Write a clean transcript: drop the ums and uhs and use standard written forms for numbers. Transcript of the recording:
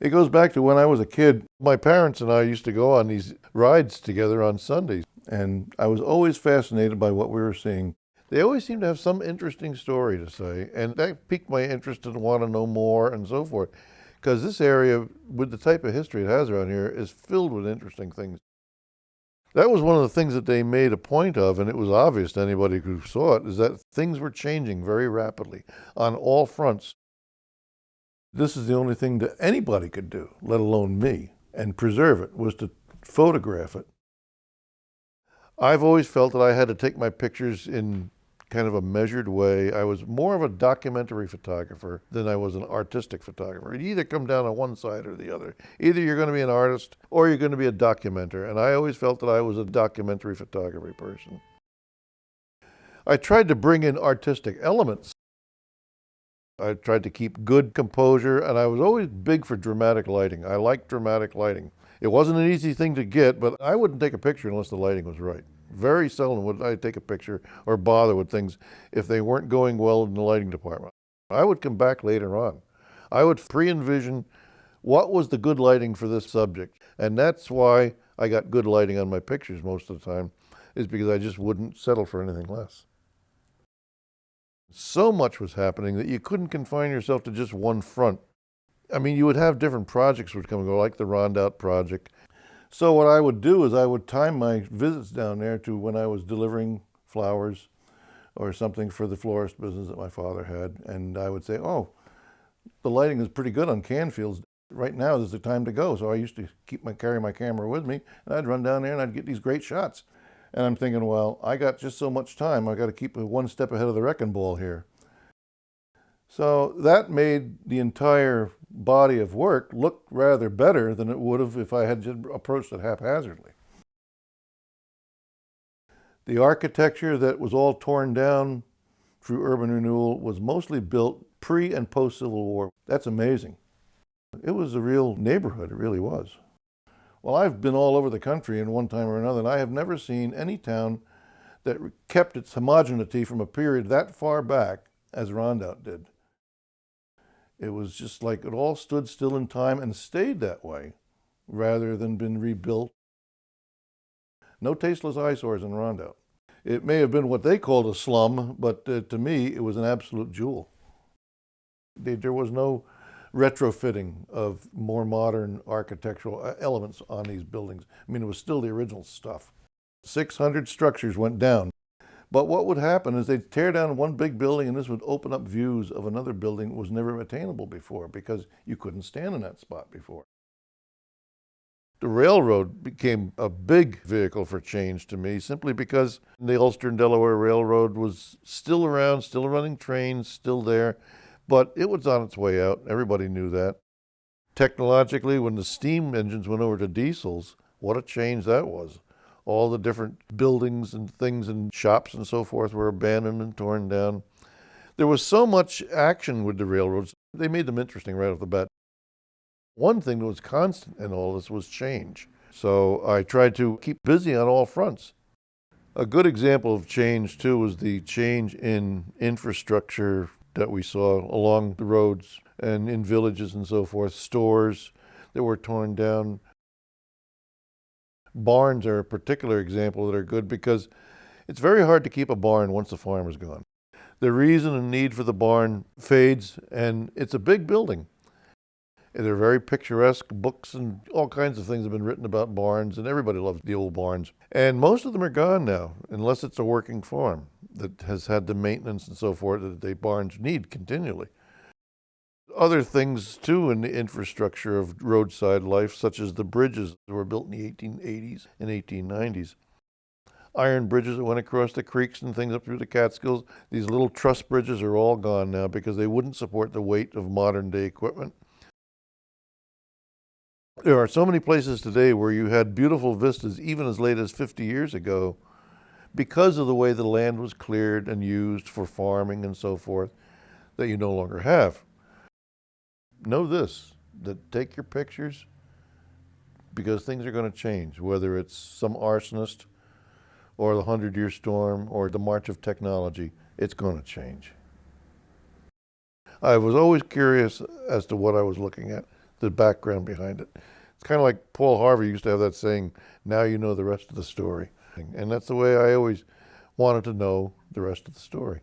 It goes back to when I was a kid. My parents and I used to go on these rides together on Sundays, and I was always fascinated by what we were seeing. They always seemed to have some interesting story to say, and that piqued my interest and want to know more and so forth. Because this area, with the type of history it has around here, is filled with interesting things. That was one of the things that they made a point of, and it was obvious to anybody who saw it, is that things were changing very rapidly on all fronts. This is the only thing that anybody could do, let alone me, and preserve it, was to photograph it. I've always felt that I had to take my pictures in kind of a measured way. I was more of a documentary photographer than I was an artistic photographer. You either come down on one side or the other. Either you're going to be an artist or you're going to be a documenter. And I always felt that I was a documentary photography person. I tried to bring in artistic elements. I tried to keep good composure, and I was always big for dramatic lighting. I liked dramatic lighting. It wasn't an easy thing to get, but I wouldn't take a picture unless the lighting was right. Very seldom would I take a picture or bother with things if they weren't going well in the lighting department. I would come back later on. I would pre-envision what was the good lighting for this subject. And that's why I got good lighting on my pictures most of the time, is because I just wouldn't settle for anything less. So much was happening that you couldn't confine yourself to just one front. I mean, you would have different projects would come and go, like the Rondout project. So what I would do is I would time my visits down there to when I was delivering flowers or something for the florist business that my father had. And I would say, oh, the lighting is pretty good on Canfields. Right now is the time to go. So I used to carry my camera with me, and I'd run down there and I'd get these great shots. And I'm thinking, well, I got just so much time. I got to keep one step ahead of the wrecking ball here. So that made the entire body of work look rather better than it would have if I had just approached it haphazardly. The architecture that was all torn down through urban renewal was mostly built pre and post Civil War. That's amazing. It was a real neighborhood, it really was. Well, I've been all over the country in one time or another, and I have never seen any town that kept its homogeneity from a period that far back as Rondout did. It was just like it all stood still in time and stayed that way, rather than been rebuilt. No tasteless eyesores in Rondout. It may have been what they called a slum, but to me, it was an absolute jewel. There was no retrofitting of more modern architectural elements on these buildings. I mean, it was still the original stuff. 600 structures went down. But what would happen is they'd tear down one big building, and this would open up views of another building that was never attainable before because you couldn't stand in that spot before. The railroad became a big vehicle for change to me simply because the Ulster and Delaware Railroad was still around, still running trains, still there. But it was on its way out. Everybody knew that. Technologically, when the steam engines went over to diesels, what a change that was. All the different buildings and things and shops and so forth were abandoned and torn down. There was so much action with the railroads, they made them interesting right off the bat. One thing that was constant in all this was change. So I tried to keep busy on all fronts. A good example of change, too, was the change in infrastructure that we saw along the roads and in villages and so forth, stores that were torn down. Barns are a particular example that are good because it's very hard to keep a barn once the farm is gone. The reason and need for the barn fades, and it's a big building. They're very picturesque. Books and all kinds of things have been written about barns, and everybody loves the old barns. And most of them are gone now, unless it's a working farm that has had the maintenance and so forth that the barns need continually. Other things, too, in the infrastructure of roadside life, such as the bridges that were built in the 1880s and 1890s. Iron bridges that went across the creeks and things up through the Catskills. These little truss bridges are all gone now because they wouldn't support the weight of modern-day equipment. There are so many places today where you had beautiful vistas even as late as 50 years ago because of the way the land was cleared and used for farming and so forth that you no longer have. Know this, that take your pictures because things are going to change, whether it's some arsonist or the 100-year storm or the march of technology, it's going to change. I was always curious as to what I was looking at. the background behind it. It's kind of like Paul Harvey used to have that saying, now you know the rest of the story. And that's the way I always wanted to know the rest of the story.